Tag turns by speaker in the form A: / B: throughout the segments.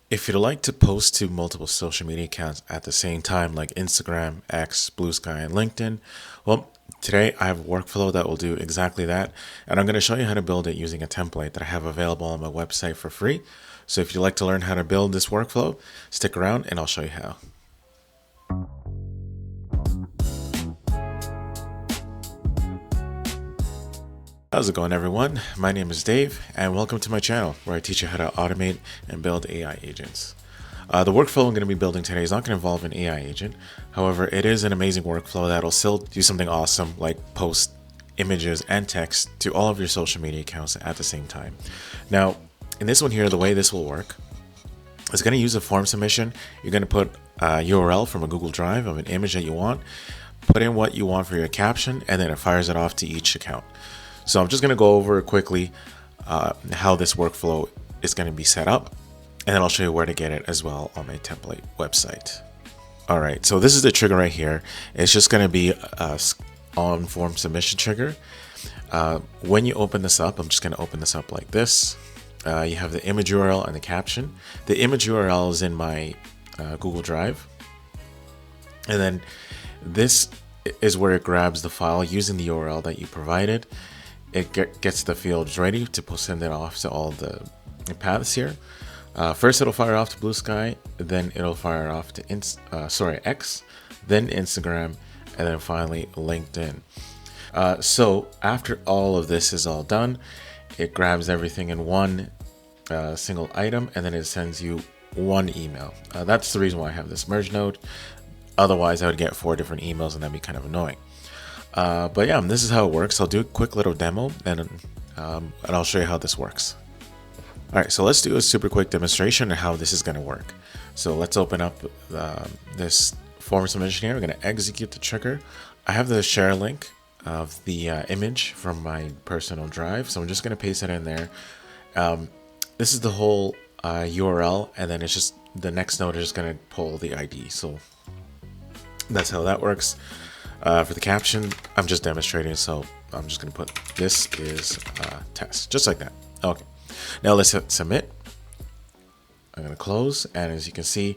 A: If you'd like to post to multiple social media accounts at the same time, like Instagram, X, BlueSky, and LinkedIn, well, today I have a workflow that will do exactly that. And I'm going to show you how to build it using a template that I have available on my website for free. So if you'd like to learn how to build this workflow, stick around and I'll show you how. How's it going, everyone? My name is Dave, and welcome to my channel where I teach you how to automate and build AI agents. The workflow I'm going to be building today is not going to involve an AI agent. However, it is an amazing workflow that'll still do something awesome like post images and text to all of your social media accounts at the same time. Now, in this one here, the way this will work is going to use a form submission. You're going to put a URL from a Google Drive of an image that you want, put in what you want for your caption, and then it fires it off to each account. So I'm just going to go over quickly how this workflow is going to be set up, and then I'll show you where to get it as well on my template website. All right, so this is the trigger right here. It's just going to be a on form submission trigger. When you open this up, I'm just going to open this up like this. You have the image URL and the caption. The image URL is in my Google Drive, and then this is where it grabs the file using the URL that you provided. It gets the fields ready to send it off to all the paths here. First, it'll fire off to BlueSky, then it'll fire off to X, then Instagram, and then finally LinkedIn. So after all of this is all done, it grabs everything in one single item, and then it sends you one email. That's the reason why I have this merge node. Otherwise, I would get 4 different emails, and that'd be kind of annoying. But yeah, this is how it works. I'll do a quick little demo, and I'll show you how this works. All right, so let's do a super quick demonstration of how this is going to work. So let's open up this form submission here. We're going to execute the trigger. I have the share link of the image from my personal drive, so I'm just going to paste it in there. This is the whole URL, and then it's just the next node is just going to pull the ID. So that's how that works. For the caption, I'm just demonstrating, so I'm just going to put this is test, just like that. Okay, now let's hit submit. I'm going to close, and as you can see,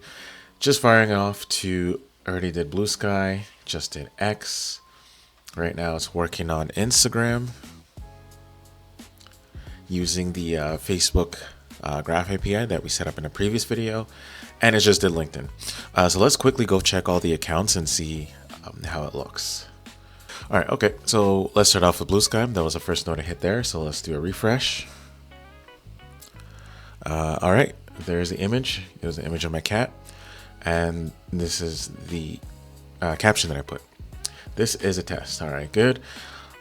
A: just firing off to, already did BlueSky, just did X. Right now it's working on Instagram using the Facebook Graph API that we set up in a previous video, and it just did LinkedIn. So let's quickly go check all the accounts and see how it looks. All right, okay, so let's start off with BlueSky. That was the first node I hit there, so let's do a refresh. All right, there's the image. It was the image of my cat, and this is the caption that I put. This is a test. All right, good.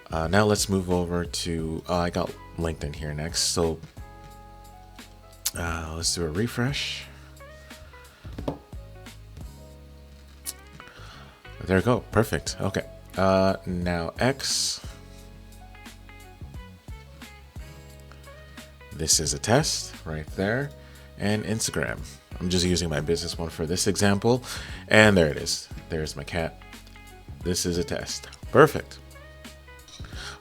A: Now let's move over to, I got LinkedIn here next, so let's do a refresh. There we go. Perfect. Okay. Now X. This is a test right there. And Instagram. I'm just using my business one for this example. And there it is. There's my cat. This is a test. Perfect.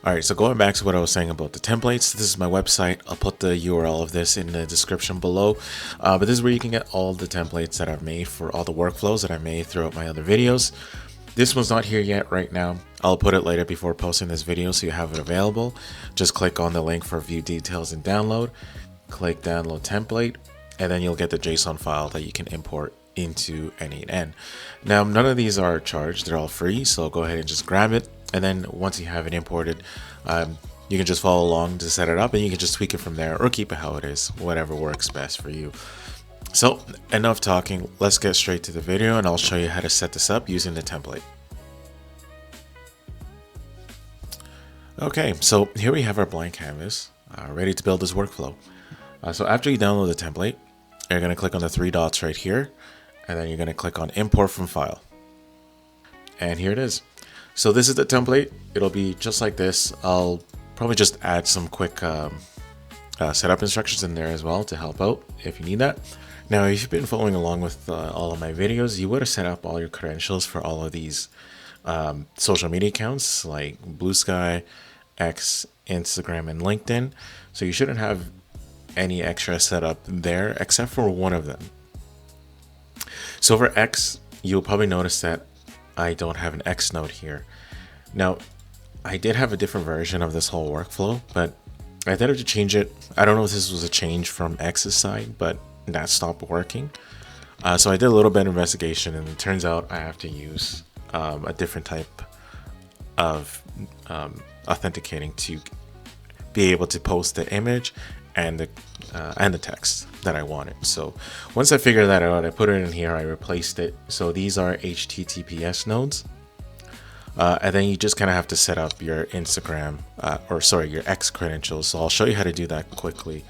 A: All right, so going back to what I was saying about the templates, this is my website. I'll put the URL of this in the description below. But this is where you can get all the templates that I've made for all the workflows that I made throughout my other videos. This one's not here yet right now. I'll put it later before posting this video so you have it available. Just click on the link for view details and download. Click download template, and then you'll get the JSON file that you can import into n8n. Now, none of these are charged. They're all free, so go ahead and just grab it. And then once you have it imported, you can just follow along to set it up, and you can just tweak it from there or keep it how it is, whatever works best for you. So enough talking, let's get straight to the video, and I'll show you how to set this up using the template. Okay, so here we have our blank canvas, ready to build this workflow. So after you download the template, you're going to click on the 3 dots right here, and then you're going to click on import from file. And here it is. So this is the template. It'll be just like this. I'll probably just add some quick setup instructions in there as well to help out if you need that. Now, if you've been following along with all of my videos, you would have set up all your credentials for all of these social media accounts like BlueSky, X, Instagram, and LinkedIn. So you shouldn't have any extra setup there except for one of them. So for X, you'll probably notice that I don't have an X node here. Now, I did have a different version of this whole workflow, but I thought to change it. I don't know if this was a change from X's side, but that stopped working. So I did a little bit of investigation, and it turns out I have to use a different type of authenticating to be able to post the image and the text that I wanted. So once I figured that out, I put it in here. I replaced it. So these are HTTPS nodes. And then you just kind of have to set up your Instagram, your X credentials. So I'll show you how to do that quickly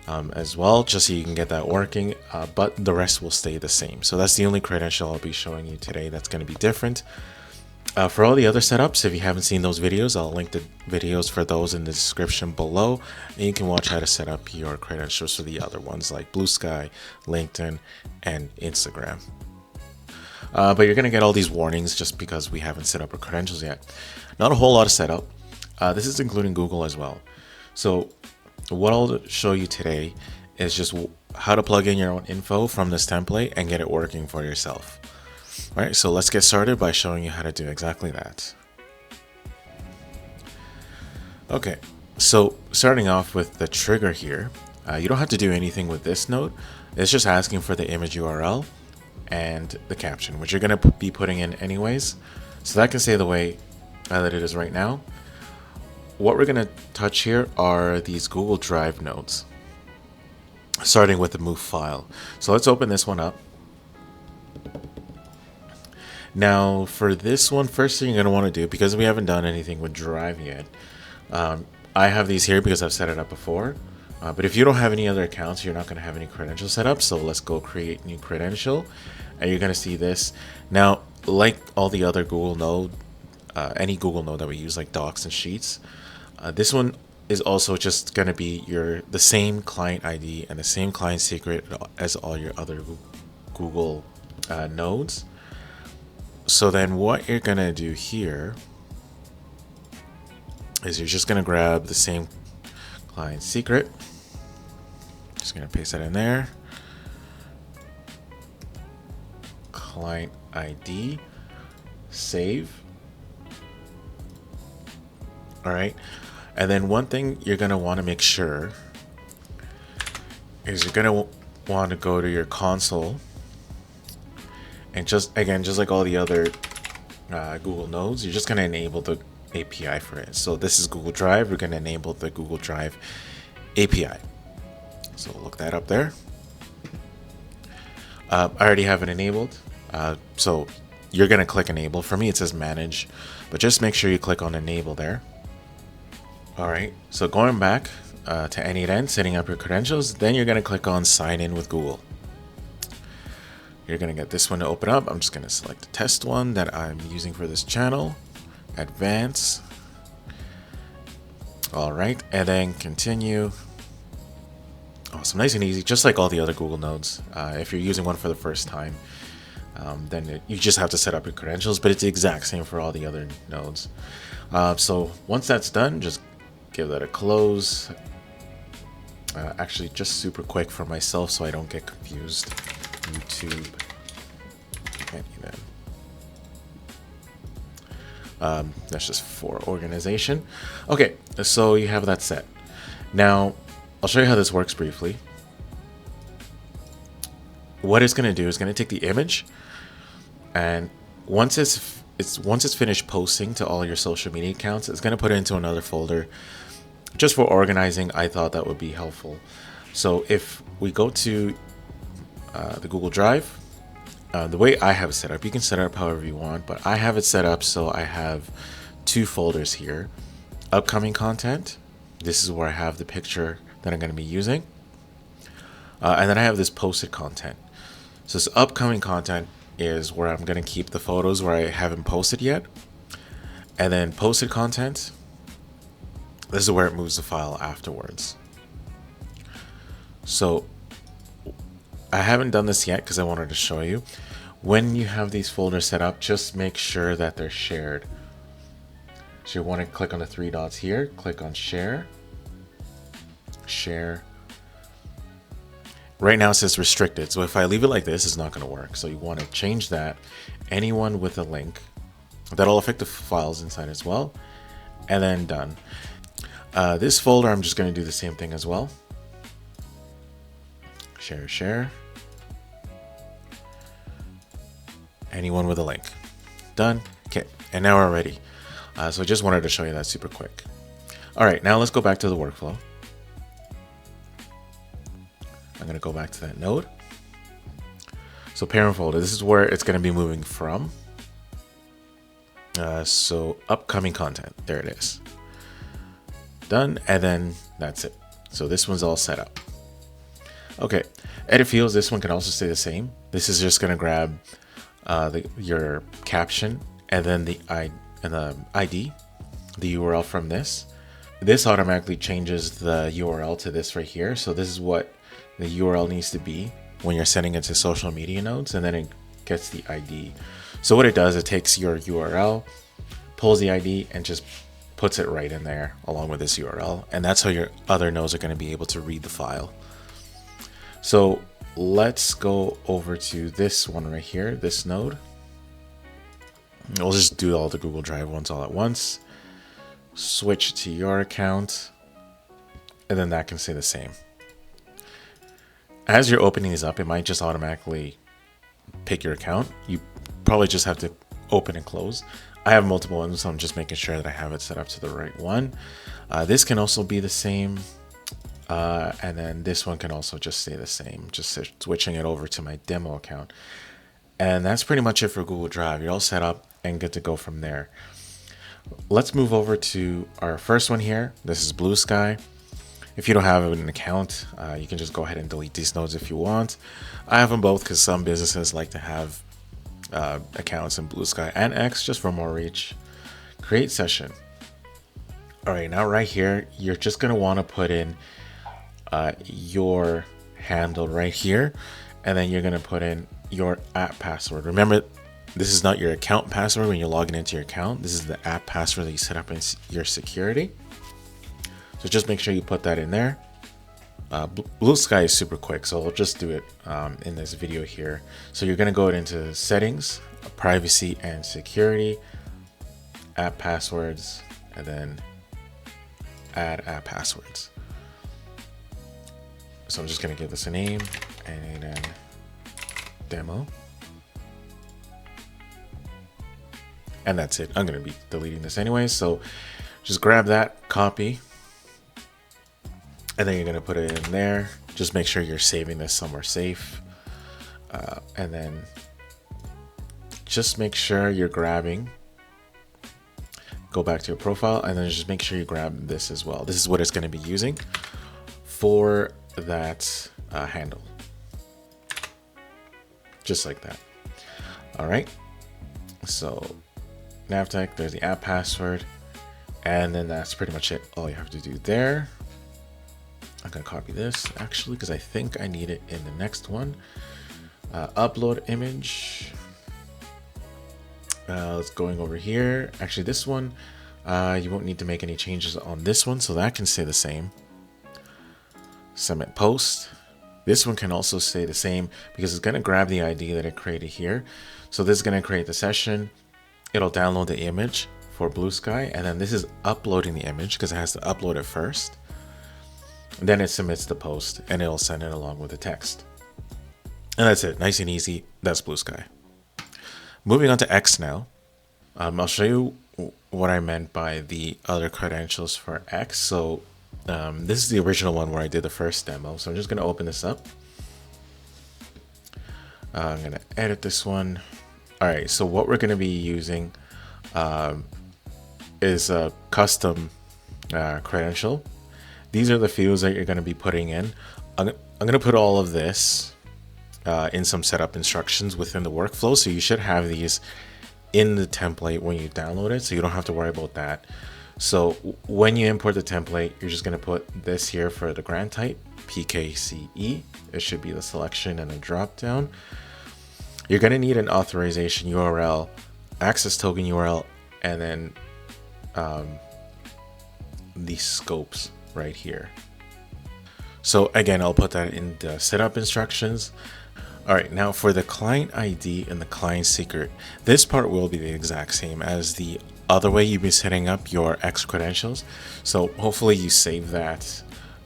A: as well, just so you can get that working, but the rest will stay the same. So that's the only credential I'll be showing you today that's going to be different. For all the other setups, if you haven't seen those videos, I'll link the videos for those in the description below, and you can watch how to set up your credentials for the other ones like BlueSky, LinkedIn, and Instagram. But you're going to get all these warnings just because we haven't set up our credentials yet. Not a whole lot of setup. This is including Google as well. So what I'll show you today is just how to plug in your own info from this template and get it working for yourself. All right, so let's get started by showing you how to do exactly that. Okay, so starting off with the trigger here, you don't have to do anything with this node. It's just asking for the image URL and the caption, which you're going to be putting in anyways. So that can stay the way that it is right now. What we're going to touch here are these Google Drive nodes, starting with the move file. So let's open this one up. Now for this one, first thing you're going to want to do, because we haven't done anything with Drive yet, I have these here because I've set it up before. But if you don't have any other accounts, you're not going to have any credentials set up. So let's go create new credential, and you're going to see this. Now, like all the other Google node, any Google node that we use, like Docs and Sheets, this one is also just going to be the same client ID and the same client secret as all your other Google nodes. So then what you're going to do here is you're just going to grab the same client secret. Just going to paste that in there. Client ID, save. All right. And then one thing you're going to want to make sure is you're going to want to go to your console, and just like all the other Google nodes, you're just going to enable the API for it. So this is Google Drive. We're going to enable the Google Drive API. So look that up there. I already have it enabled. So you're going to click enable. For me, it says manage, but just make sure you click on enable there. All right. So going back to n8n, setting up your credentials, then you're going to click on sign in with Google. You're going to get this one to open up. I'm just going to select the test one that I'm using for this channel. Advance. All right, and then continue. Awesome, nice and easy, just like all the other Google nodes. If you're using one for the first time, then you just have to set up your credentials, but it's the exact same for all the other nodes. So once that's done, just give that a close. Actually, just super quick for myself so I don't get confused. YouTube. Can't even. That's just for organization. Okay, so you have that set. Now, I'll show you how this works briefly. What it's going to do is going to take the image, and once it's finished posting to all your social media accounts, it's going to put it into another folder. Just for organizing, I thought that would be helpful. So if we go to the Google Drive, the way I have it set up, you can set it up however you want, but I have it set up so I have two folders here. Upcoming content, this is where I have the picture that I'm going to be using, and then I have this posted content. So this upcoming content is where I'm going to keep the photos where I haven't posted yet, and then posted content, this is where it moves the file afterwards. So I haven't done this yet because I wanted to show you. When you have these folders set up, just make sure that they're shared. So you want to click on the three dots here, click on share, share, Right now it says restricted. So if I leave it like this, it's not going to work. So you want to change that. Anyone with a link. That'll affect the files inside as well. And then done. This folder, I'm just going to do the same thing as well. Share, share. Anyone with a link. Done. Okay. And now we're ready. So I just wanted to show you that super quick. All right, now let's go back to the workflow. I'm going to go back to that node. So parent folder, this is where it's going to be moving from. So upcoming content, there it is. Done, and then that's it. So this one's all set up. Okay, edit fields, this one can also stay the same. This is just going to grab your caption and then the ID, the URL from this. This automatically changes the URL to this right here. So this is what the URL needs to be when you're sending it to social media nodes, and then it gets the ID. So what it does, it takes your URL, pulls the ID, and just puts it right in there along with this URL. And that's how your other nodes are going to be able to read the file. So let's go over to this one right here, this node. We'll just do all the Google Drive ones all at once. Switch to your account, and then that can stay the same. As you're opening these up, it might just automatically pick your account. You probably just have to open and close. I have multiple ones, so I'm just making sure that I have it set up to the right one. This can also be the same. And then this one can also just stay the same, just switching it over to my demo account. And that's pretty much it for Google Drive. You're all set up and good to go from there. Let's move over to our first one here. This is BlueSky. If you don't have an account, you can just go ahead and delete these nodes if you want. I have them both because some businesses like to have accounts in BlueSky and X just for more reach. Create session. All right, now right here, you're just going to want to put in your handle right here, and then you're going to put in your app password. Remember, this is not your account password when you're logging into your account. This is the app password that you set up in your security. So just make sure you put that in there. BlueSky is super quick, so I'll just do it in this video here. So you're going to go into settings, privacy and security, app passwords, and then add app passwords. So I'm just going to give this a name, n8n demo. And that's it. I'm going to be deleting this anyway. So just grab that, copy, and then you're going to put it in there. Just make sure you're saving this somewhere safe. And then just make sure you're grabbing, go back to your profile, and then just make sure you grab this as well. This is what it's going to be using for that handle. Just like that. All right. So navtech, there's the app password, and then that's pretty much it. All you have to do there. I'm gonna copy this actually because I think I need it in the next one. Upload image. Let's going over here. Actually, this one, you won't need to make any changes on this one, so that can stay the same. Submit post. This one can also stay the same because it's gonna grab the ID that it created here. So this is gonna create the session. It'll download the image for BlueSky, and then this is uploading the image because it has to upload it first. And then it submits the post and it'll send it along with the text. And that's it, nice and easy. That's BlueSky. Moving on to X now. I'll show you what I meant by the other credentials for X. So this is the original one where I did the first demo. So I'm just gonna open this up. I'm gonna edit this one. All right, so what we're gonna be using is a custom credential. These are the fields that you're gonna be putting in. I'm gonna put all of this in some setup instructions within the workflow. So you should have these in the template when you download it, so you don't have to worry about that. So when you import the template, you're just gonna put this here for the grant type, PKCE. It should be the selection and a drop down. You're gonna need an authorization URL, access token URL, and then the scopes right here. So again, I'll put that in the setup instructions. All right, now for the client ID and the client secret, this part will be the exact same as the other way you've been setting up your X credentials. So hopefully you save that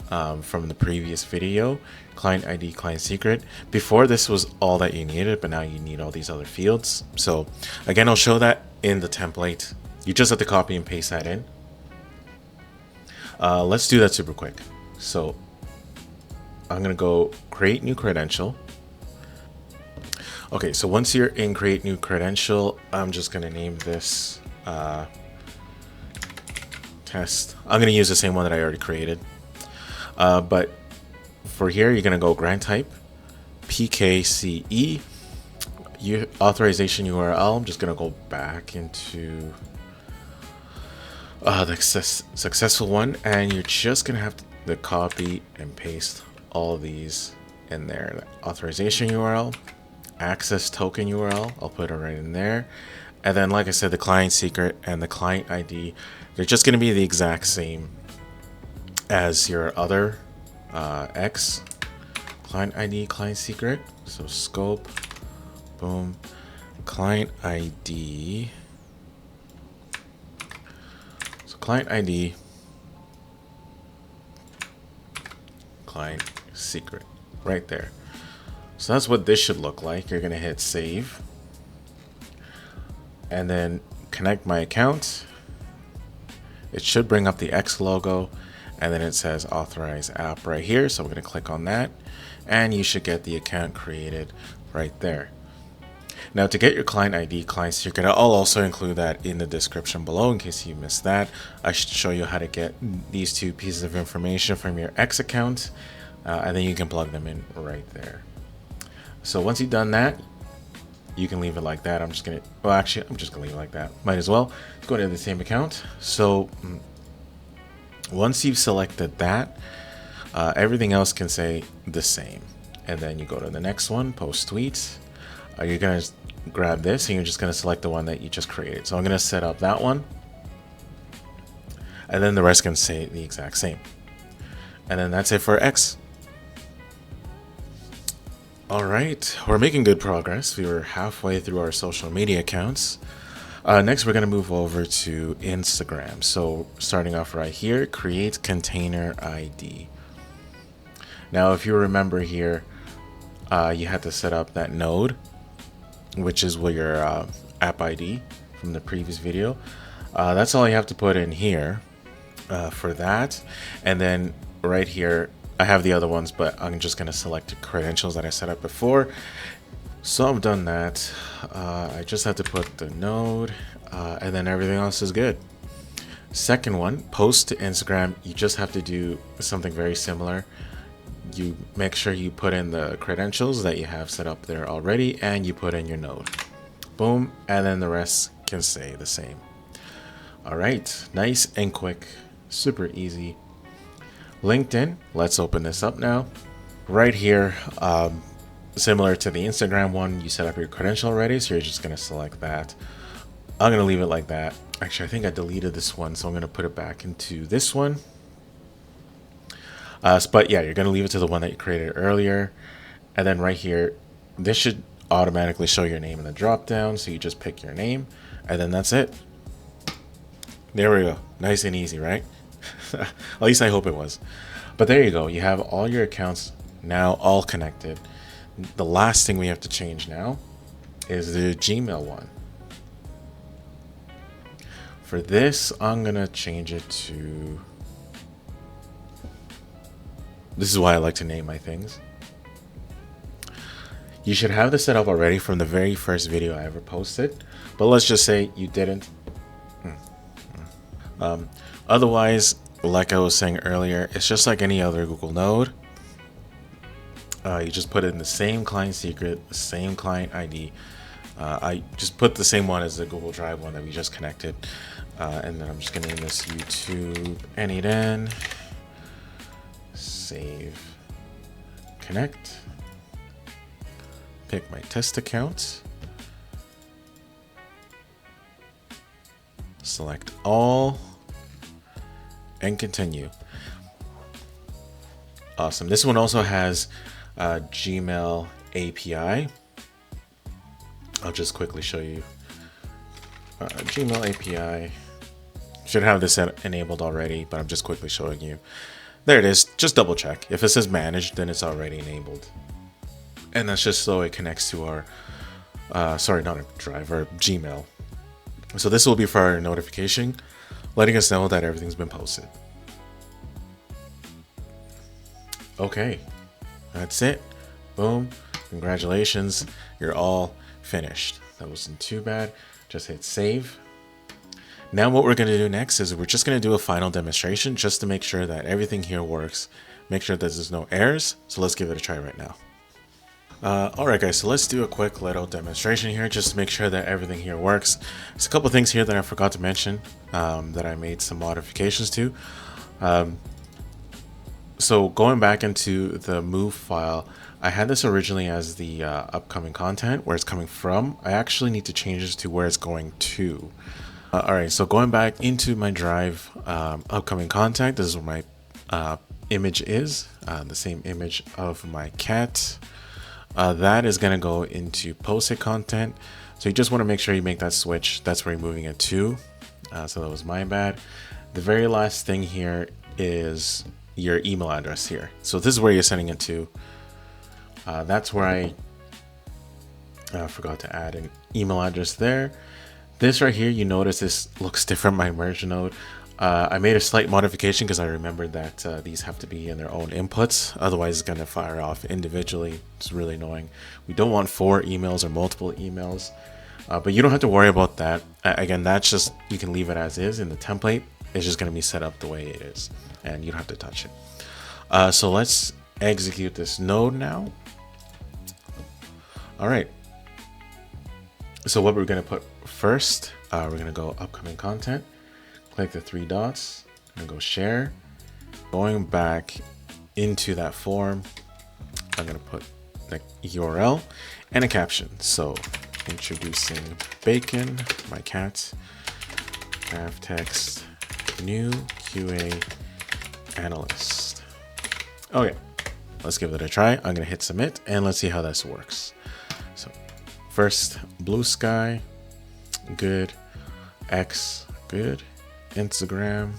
A: from the previous video, client ID, client secret. Before, this was all that you needed, but now you need all these other fields. So again, I'll show that in the template. You just have to copy and paste that in. Let's do that super quick. So I'm gonna go create new credential. Okay, so once you're in create new credential, I'm just gonna name this test. I'm gonna use the same one that I already created. But for here, you're gonna go grant type, PKCE, authorization URL. I'm just gonna go back into the successful one, and you're just gonna have to copy and paste all of these in there. The authorization URL, access token URL, I'll put it right in there. And then, like I said, the client secret and the client ID, they're just going to be the exact same as your other X client ID, client secret. So scope, boom, client ID. So client ID, client secret, right there. So that's what this should look like. You're gonna hit save and then connect my account. It should bring up the X logo, and then it says authorize app right here. So we're gonna click on that, and you should get the account created right there. Now to get your client ID, client secret, I'll also include that in the description below in case you missed that. I should show you how to get these two pieces of information from your X account, and then you can plug them in right there. So once you've done that, you can leave it like that. I'm just gonna leave it like that. Might as well. Let's go to the same account. So once you've selected that, everything else can say the same. And then you go to the next one, post tweets. You're gonna grab this and you're just gonna select the one that you just created. So I'm gonna set up that one. And then the rest can say the exact same. And then that's it for X. All right, we're making good progress. We were halfway through our social media accounts. Next, we're going to move over to Instagram. So starting off right here, create container ID. Now, if you remember here, you had to set up that node, which is what your app ID from the previous video. That's all you have to put in here for that. And then right here, I have the other ones, but I'm just going to select the credentials that I set up before. So I've done that. I just have to put the node, and then everything else is good. Second one, post to Instagram. You just have to do something very similar. You make sure you put in the credentials that you have set up there already, and you put in your node. Boom, and then the rest can stay the same. All right, nice and quick, super easy. LinkedIn, let's open this up now. Right here, similar to the Instagram one, you set up your credential already, so you're just gonna select that. I'm gonna leave it like that. Actually, I think I deleted this one, so I'm gonna put it back into this one. But yeah, you're gonna leave it to the one that you created earlier. And then right here, this should automatically show your name in the drop down, so you just pick your name, and then that's it. There we go, nice and easy, right? At least I hope it was. But there you go. You have all your accounts now all connected. The last thing we have to change now is the Gmail one. For this, I'm going to change it to... This is why I like to name my things. You should have this set up already from the very first video I ever posted. But let's just say you didn't. Otherwise, like I was saying earlier, it's just like any other Google node. You just put in the same client secret, the same client ID. I just put the same one as the Google Drive one that we just connected. And then I'm just going to name this YouTube n8n. Save. Connect. Pick my test account. Select all. And continue. Awesome. This one also has Gmail API. I'll just quickly show you. Gmail API. Should have this enabled already, but I'm just quickly showing you. There it is. Just double check. If it says managed, then it's already enabled. And that's just so it connects to our, sorry, not a drive, our Gmail. So this will be for our notification, letting us know that everything's been posted. Okay, that's it. Boom. Congratulations. You're all finished. That wasn't too bad. Just hit save. Now what we're going to do next is we're just going to do a final demonstration just to make sure that everything here works. Make sure that there's no errors. So let's give it a try right now. Alright guys, so let's do a quick little demonstration here just to make sure that everything here works. There's a couple things here that I forgot to mention that I made some modifications to. So going back into the move file, I had this originally as the upcoming content, where it's coming from. I actually need to change this to where it's going to. Alright, so going back into my drive, upcoming content, this is where my image is, the same image of my cat. That is going to go into posted content. So you just want to make sure you make that switch. That's where you're moving it to. So that was my bad. The very last thing here is your email address here. So this is where you're sending it to. That's where I forgot to add an email address there. This right here, you notice this looks different, my merge node. I made a slight modification because I remembered that these have to be in their own inputs. Otherwise, it's going to fire off individually. It's really annoying. We don't want 4 emails or multiple emails. But you don't have to worry about that. Again, that's just, you can leave it as is in the template. It's just going to be set up the way it is. And you don't have to touch it. So let's execute this node now. All right. So what we're going to put first, we're going to go upcoming content. Click the 3 dots and go share. Going back into that form, I'm going to put the URL and a caption. So introducing Bacon, my cat, have text, new QA analyst. Okay, let's give it a try. I'm going to hit submit and let's see how this works. So first, BlueSky, good, X, good. Instagram,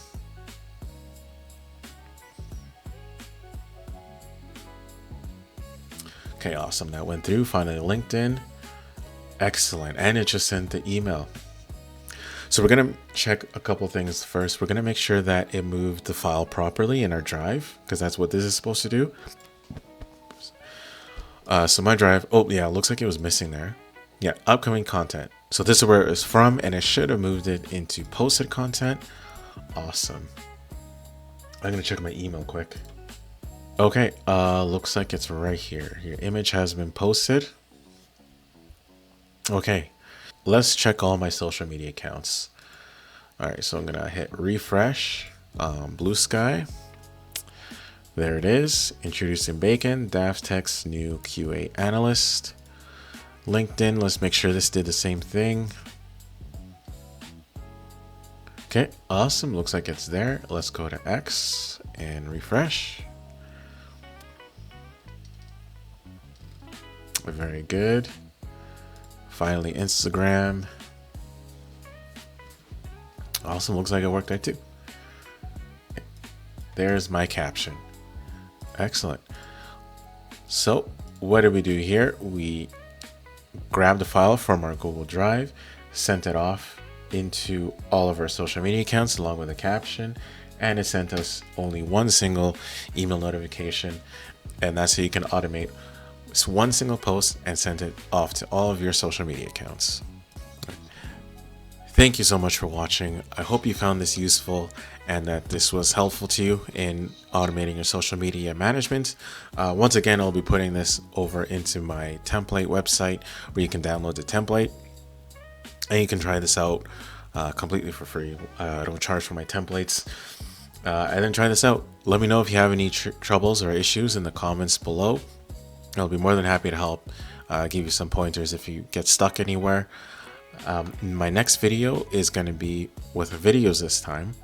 A: okay, awesome. That went through. Finally, LinkedIn, excellent, and it just sent the email. So we're gonna check a couple things first. We're gonna make sure that it moved the file properly in our drive because that's what this is supposed to do. So my drive, oh yeah, looks like it was missing there. Yeah, upcoming content. So this is where it was from, and it should have moved it into posted content. Awesome. I'm gonna check my email quick. Okay, looks like it's right here. Your image has been posted. Okay, let's check all my social media accounts. All right, so I'm gonna hit refresh. BlueSky. There it is. Introducing Bacon, Daft Text, new QA analyst. LinkedIn, let's make sure this did the same thing. Okay, awesome. Looks like it's there. Let's go to X and refresh. Very good. Finally, Instagram. Awesome. Looks like it worked there too. There's my caption. Excellent. So what did we do here? We grabbed the file from our Google Drive, sent it off into all of our social media accounts along with a caption, and it sent us only one single email notification, and that's how you can automate one single post and send it off to all of your social media accounts. Thank you so much for watching. I hope you found this useful and that this was helpful to you in automating your social media management. Once again, I'll be putting this over into my template website where you can download the template and you can try this out completely for free. I don't charge for my templates. And then try this out. Let me know if you have any troubles or issues in the comments below. I'll be more than happy to help give you some pointers if you get stuck anywhere. My next video is going to be with videos this time.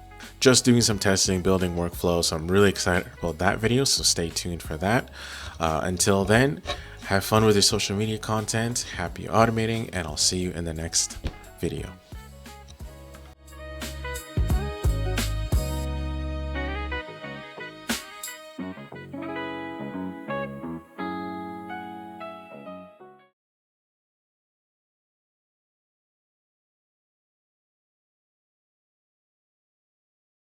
A: just doing some testing, building workflow. So I'm really excited about that video. So stay tuned for that. Until then, have fun with your social media content. Happy automating, and I'll see you in the next video.